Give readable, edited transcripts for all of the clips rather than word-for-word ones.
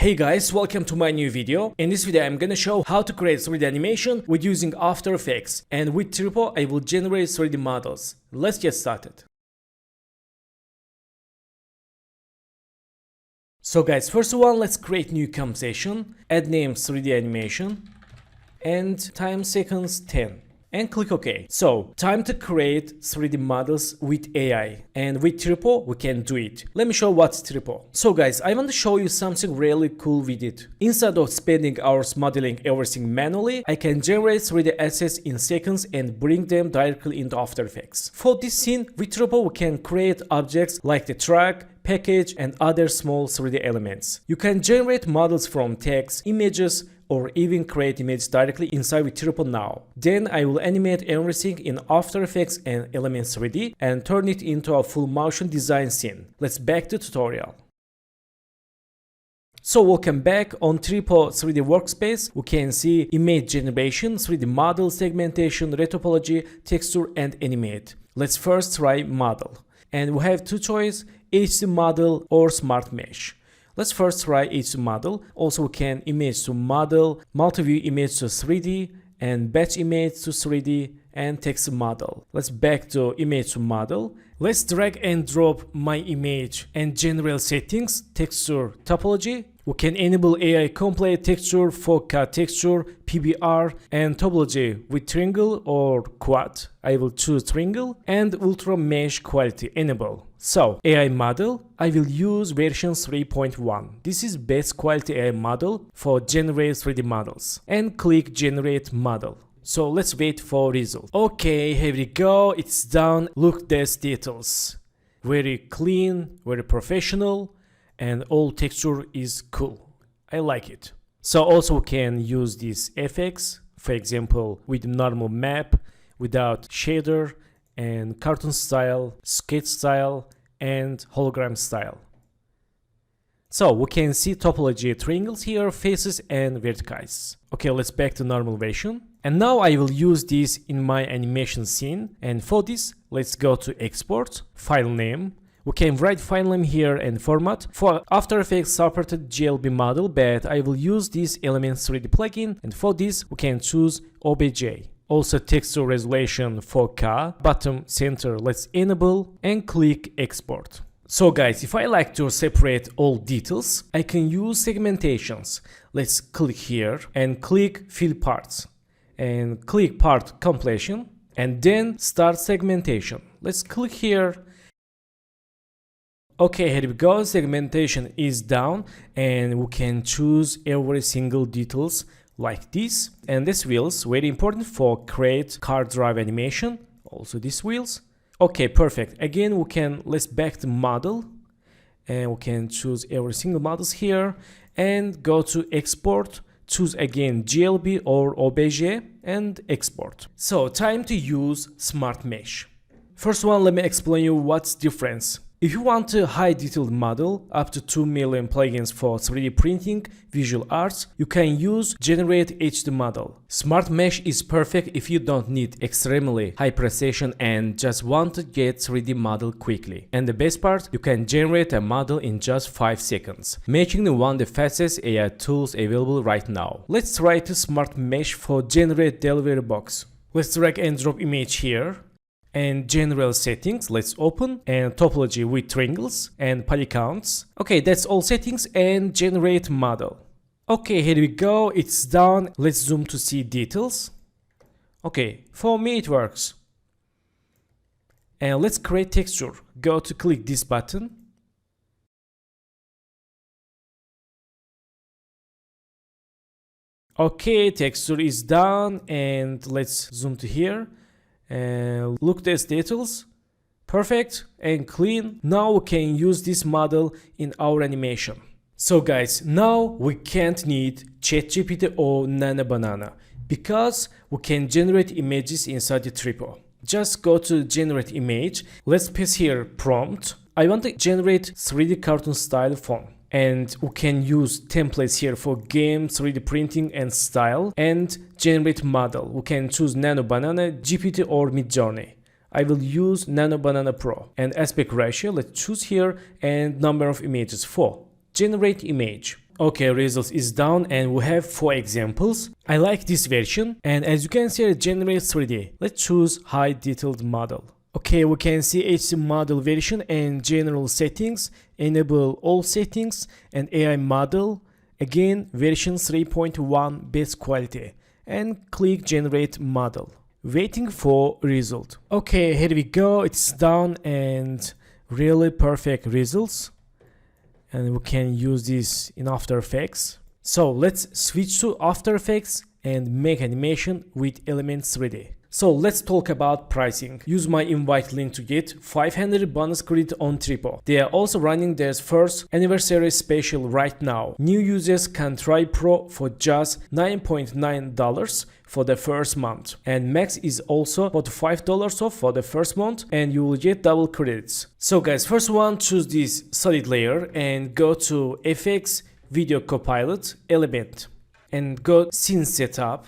Hey guys, welcome to my new video. In this video I'm gonna show how to create 3D animation with using After Effects, and with Tripo I will generate 3D models. Let's get started. So guys, first of all, let's create new composition, add name 3D animation and time seconds 10. And click OK. So, time to create 3D models with AI. And with Tripo, we can do it. Let me show what's Tripo. So guys, I want to show you something really cool with it. Instead of spending hours modeling everything manually, I can generate 3D assets in seconds and bring them directly into After Effects. For this scene, with Tripo, we can create objects like the truck, package, and other small 3D elements. You can generate models from text, images, or even create images directly inside with Tripo now. Then I will animate everything in After Effects and Elements 3D and turn it into a full motion design scene. Let's back to tutorial. So welcome back. On Tripo 3D workspace, we can see image generation, 3D model, segmentation, retopology, texture, and animate. Let's first try model. And we have two choices, HD model or smart mesh. Let's first try HD model. Also we can image to model, multi-view image to 3D, and batch image to 3D, and text model. Let's back to image to model. Let's drag and drop my image and general settings, texture, topology. We can enable AI complete texture, 4K texture, PBR, and topology with triangle or quad. I will choose triangle, and ultra mesh quality enable. So, AI model, I will use version 3.1. This is best quality AI model for generate 3D models. And click generate model. So let's wait for result. Okay, here we go, it's done. Look these details. Very clean, very professional, and all texture is cool. I like it. So also we can use these effects, for example, with normal map, without shader, and cartoon style, sketch style, and hologram style. So we can see topology triangles here, faces and vertices. Okay, let's back to normal version. And now I will use this in my animation scene. And for this, let's go to export, file name. We can write file name here and format. For After Effects supported GLB model, but I will use this Elements 3D plugin. And for this, we can choose OBJ. Also texture resolution 4K, bottom center let's enable and click export. So guys, if I like to separate all details, I can use segmentations. Let's click here and click fill parts and click part completion and then start segmentation. Let's click here. Okay, here we go. Segmentation is down and we can choose every single details like this, and this wheels very important for create car drive animation. Also these wheels. Okay, perfect. Again let's back to model and we can choose every single models here and go to export, choose again GLB or OBJ and export. So time to use smart mesh. First one, let me explain you what's difference. If you want a high detailed model, up to 2 million plugins for 3D printing, visual arts, you can use Generate HD model. Smart Mesh is perfect if you don't need extremely high precision and just want to get 3D model quickly. And the best part, you can generate a model in just 5 seconds, making it one of the fastest AI tools available right now. Let's try to Smart Mesh for Generate Delivery Box. Let's drag and drop image here. And general settings, let's open, and topology with triangles and poly counts. Okay, that's all settings and generate model. Okay, here we go, it's done. Let's zoom to see details. Okay, for me it works. And let's create texture. Go to click this button. Okay, texture is done and let's zoom to here. And look at these details, perfect and clean. Now we can use this model in our animation. So guys, now we can't need ChatGPT or Nano Banana because we can generate images inside the Tripo. Just go to generate image. Let's paste here prompt. I want to generate 3D cartoon style font. And we can use templates here for game, 3D printing and style, and generate model. We can choose Nano Banana, GPT or Midjourney. I will use Nano Banana Pro. And aspect ratio, let's choose here, and number of images 4. Generate image. Okay, results is done and we have 4 examples. I like this version, and as you can see it generates 3D. Let's choose high detailed model. Okay, we can see HD model version and general settings, enable all settings, and AI model. Again, version 3.1 best quality, and click generate model. Waiting for result. Okay, here we go, it's done and really perfect results. And we can use this in After Effects. So let's switch to After Effects and make animation with Elements 3D. So let's talk about pricing. Use my invite link to get 500 bonus credit on Tripo. They are also running their first anniversary special right now. New users can try Pro for just $9.9 for the first month. And Max is also $45 off for the first month, and you will get double credits. So guys, first one, choose this solid layer and go to FX, Video Copilot, Element, and go Scene Setup,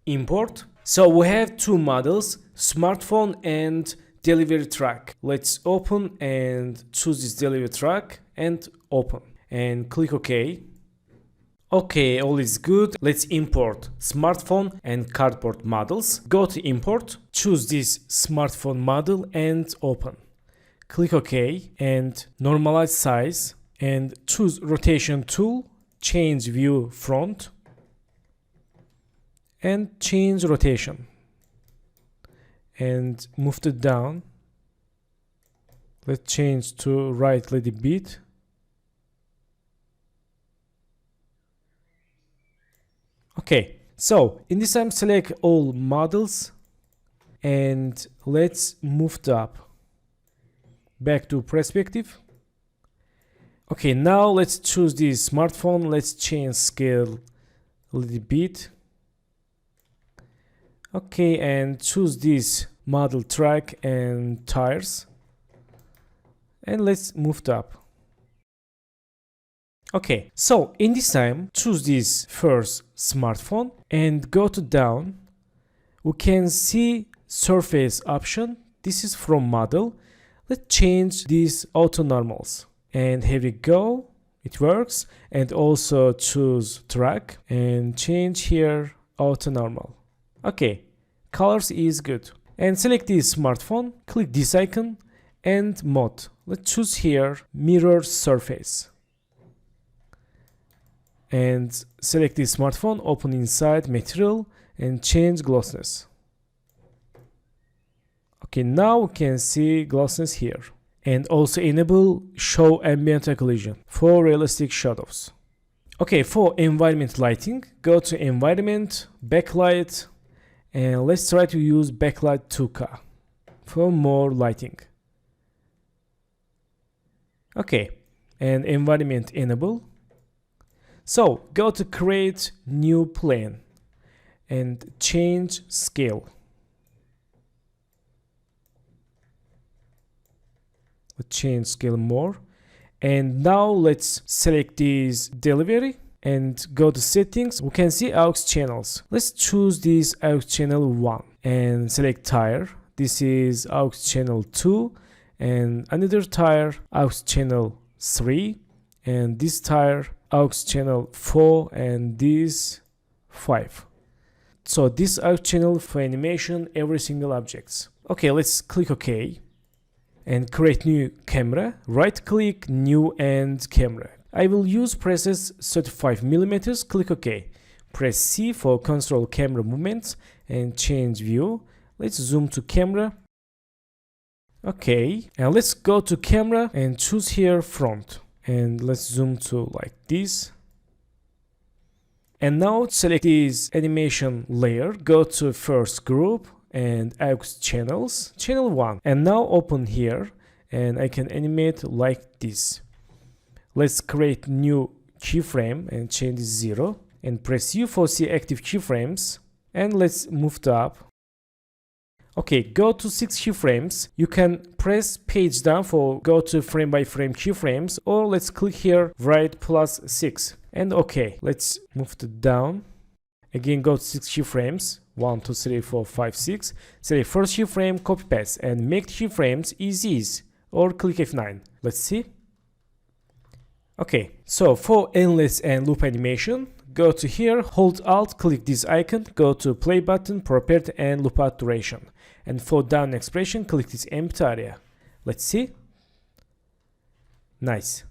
Import. So we have 2 models, smartphone and delivery track. Let's open and choose this delivery track and open and click OK. Okay, all is good. Let's import smartphone and cardboard models. Go to import, choose this smartphone model and open. Click OK and normalize size and choose rotation tool, change view front, and change rotation and move it down. Let's change to right a little bit. Okay, so in this time select all models and let's move it up back to perspective. Okay, now let's choose this smartphone. Let's change scale a little bit. Okay, and choose this model track and tires and let's move it up. Okay, so in this time choose this first smartphone and go to down. We can see surface option. This is from model. Let's change these auto normals and here we go, it works. And also choose track and change here auto normal. Okay, colors is good. And select this smartphone, click this icon and mode. Let's choose here mirror surface. And select this smartphone, open inside material and change glossiness. Okay, now we can see glossiness here. And also enable show ambient occlusion for realistic shadows. Okay, for environment lighting, go to environment, backlight, and let's try to use backlight 2K for more lighting. Okay, and environment enable. So go to create new plane and change scale. Let's change scale more. And now let's select this delivery and go to settings. We can see aux channels. Let's choose this aux channel 1 and select tire. This is aux channel 2 and another tire aux channel 3 and this tire aux channel 4 and this 5. So this aux channel for animation every single objects. Okay, let's click OK and create new camera. Right click new and camera. I will use presses 35mm. Click OK. Press C for control camera movements and change view. Let's zoom to camera. Okay, and let's go to camera and choose here front. And let's zoom to like this. And now select this animation layer. Go to first group and aux channels, channel 1. And now open here and I can animate like this. Let's create new keyframe and change 0 and press U for see active keyframes and let's move it up. Okay, go to 6 keyframes. You can press page down for go to frame by frame keyframes, or let's click here right plus 6 and okay, let's move it down. Again, go to 6 keyframes, 1 2 3 4 5 6. Select first keyframe, copy paste and make keyframes easy or click F9. Let's see. Okay, so for endless and loop animation, go to here, hold Alt, click this icon, go to play button, property and loop out duration. And for down expression, click this empty area. Let's see. Nice.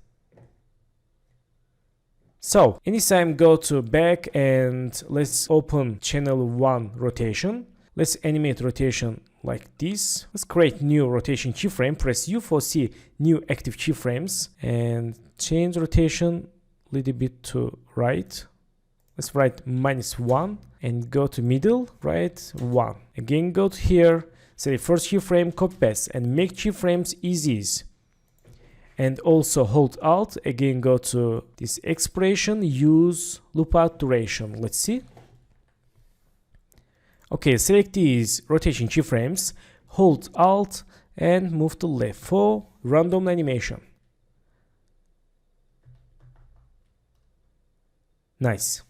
So anytime go to back and let's open channel 1 rotation. Let's animate rotation like this. Let's create new rotation keyframe. Press U for see new active keyframes and change rotation a little bit to right. Let's write -1 and go to middle, right 1. Again go to here, select first keyframe, copy paste and make keyframes easy. And also hold Alt, again go to this expression, use loop out duration. Let's see. Okay, select these rotation keyframes, hold Alt and move to left for random animation. Nice.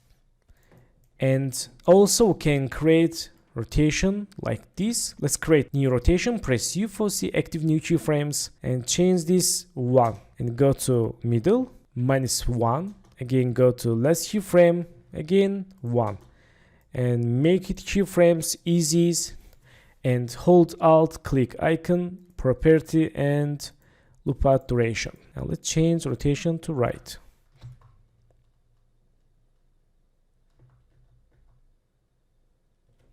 And also we can create rotation like this. Let's create new rotation, press U for see active new keyframes and change this 1 and go to middle, -1, again go to last keyframe, again 1 and make it keyframes easy and hold Alt, click icon, property and loop out duration. Now let's change rotation to right.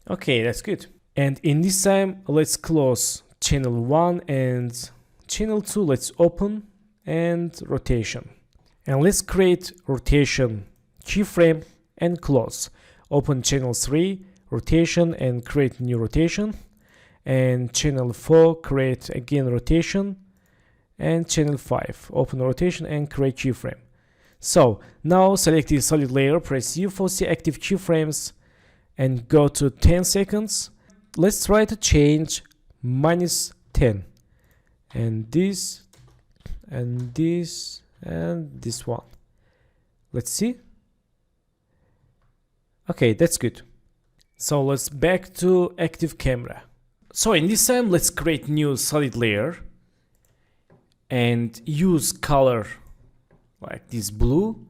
Okay, that's good. And in this time, let's close channel 1 and channel 2. Let's open and rotation. And let's create rotation keyframe and close. Open channel 3, rotation and create new rotation. And channel 4, create again rotation. And channel 5, open rotation and create keyframe. So now select the solid layer, press U for see active keyframes. And go to 10 seconds. Let's try to change -10 and this and this and this one. Let's see. Okay, that's good. So let's back to active camera. So in this time, let's create new solid layer and use color like this blue,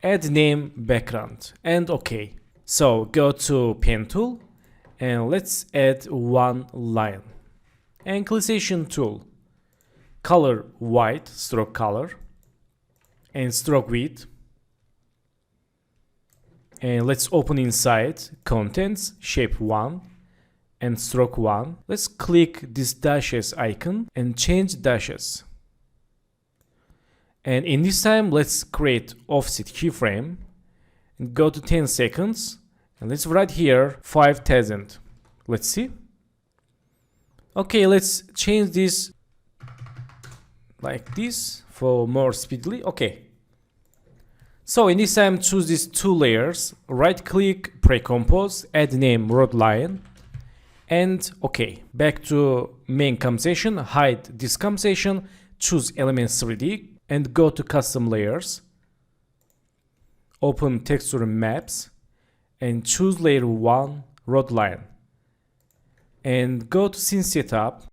add name background and okay. So go to pen tool and let's add one line. Ankylization tool, color white, stroke color and stroke width. And let's open inside contents, shape 1 and stroke 1. Let's click this dashes icon and change dashes. And in this time, let's create offset keyframe. And go to 10 seconds and let's write here 5000. Let's see. Okay, let's change this like this for more speedily. Okay. So in this time, choose these two layers, right click, pre-compose, add name roadline, and okay. Back to main composition, hide this composition, choose elements 3D and go to custom layers. Open texture maps and choose layer 1 roadline and go to scene setup.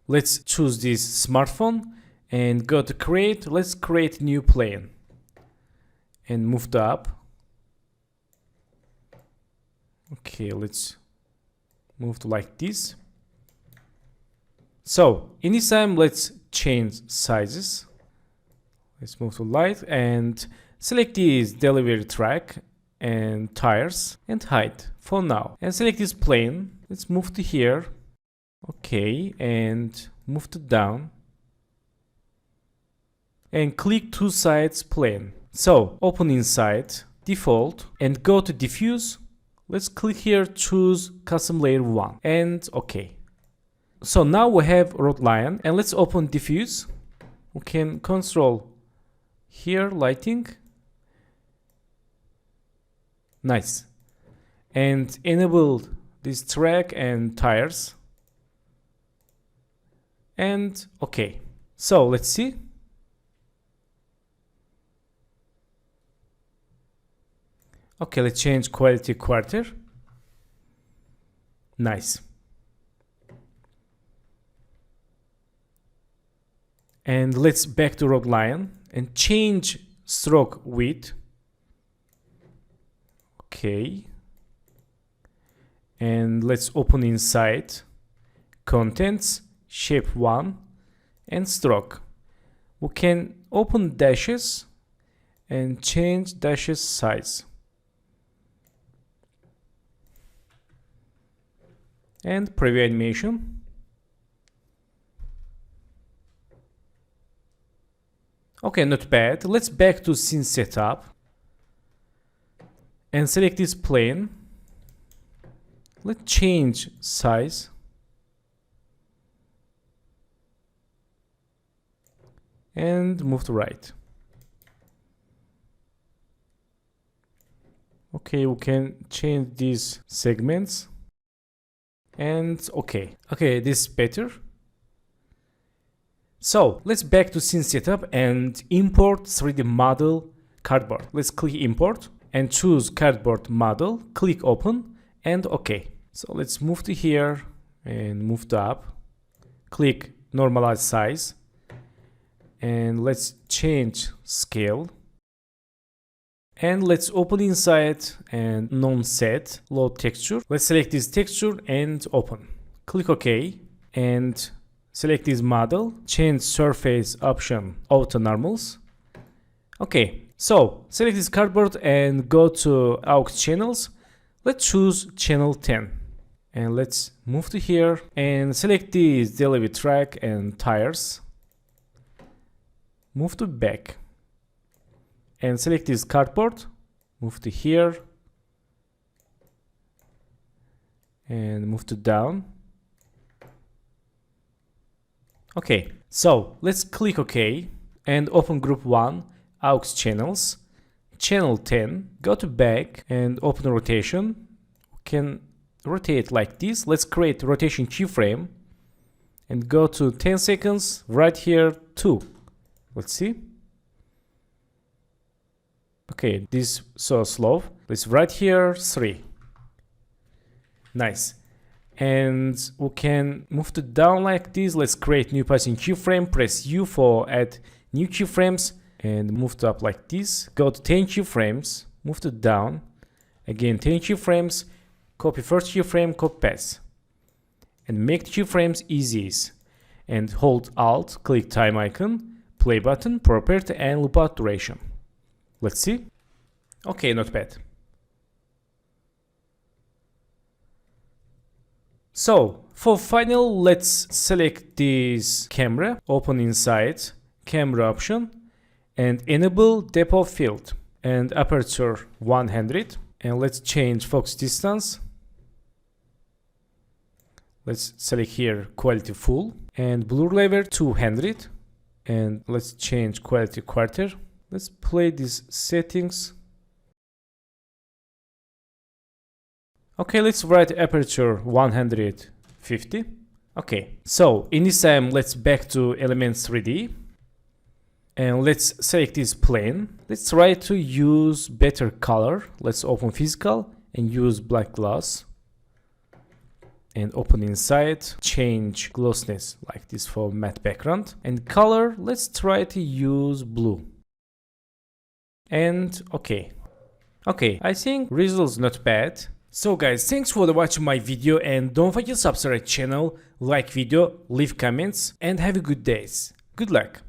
Let's choose this smartphone and go to create. Let's create new plane and move it up. Okay, let's move to like this. So in this time, let's change sizes. Let's move to light and select this delivery track and tires and hide for now. And select this plane. Let's move to here. Okay, and move to down. And click two sides plane. So open inside, default, and go to diffuse. Let's click here, choose custom layer 1 and okay. So now we have road line and let's open diffuse. We can control here lighting. Nice. And enable this track and tires. And okay. So let's see. Okay, let's change quality quarter. Nice. And let's back to road line and change stroke width. Okay. And let's open inside contents, shape 1 and stroke. We can open dashes and change dashes size. And preview animation. Okay, not bad. Let's back to scene setup and select this plane. Let's change size. And move to right. Okay, we can change these segments. And okay, this is better. So let's back to scene setup and import 3D model cardboard. Let's click import and choose cardboard model, click open and okay. So let's move to here and move to up, click normalize size and let's change scale. And let's open inside and non-set load texture. Let's select this texture and open. Click OK and select this model. Change surface option auto normals. Okay, so select this cardboard and go to aux channels. Let's choose channel 10 and let's move to here and select this delivery track and tires. Move to back. And select this cardboard, move to here, and move to down. Okay, so let's click OK and open group 1, aux channels, channel 10, go to back and open rotation. We can rotate like this. Let's create rotation keyframe and go to 10 seconds, right here 2. Let's see. Okay, this is so slow. Let's right here 3. Nice. And we can move to down like this. Let's create new passing keyframe. Press U for add new keyframes and move to up like this. Go to 10 keyframes. Move to down. Again 10 keyframes. Copy first keyframe. Copy paste. And make the keyframes easy. And hold Alt. Click time icon. Play button. Property and loop out duration. Let's see. Okay, not bad. So for final, let's select this camera, open inside, camera option, and enable depth of field and aperture 100. And let's change focus distance. Let's select here quality full and blur level 200. And let's change quality quarter. Let's play these settings. Okay, let's write aperture 150. Okay, so in this time, let's back to Elements 3D. And let's select this plane. Let's try to use better color. Let's open physical and use black gloss. And open inside, change glossiness like this for matte background. And color, let's try to use blue. And okay, I think results not bad. So guys, thanks for watching my video and don't forget to subscribe channel, like video, leave comments and have a good days. Good luck.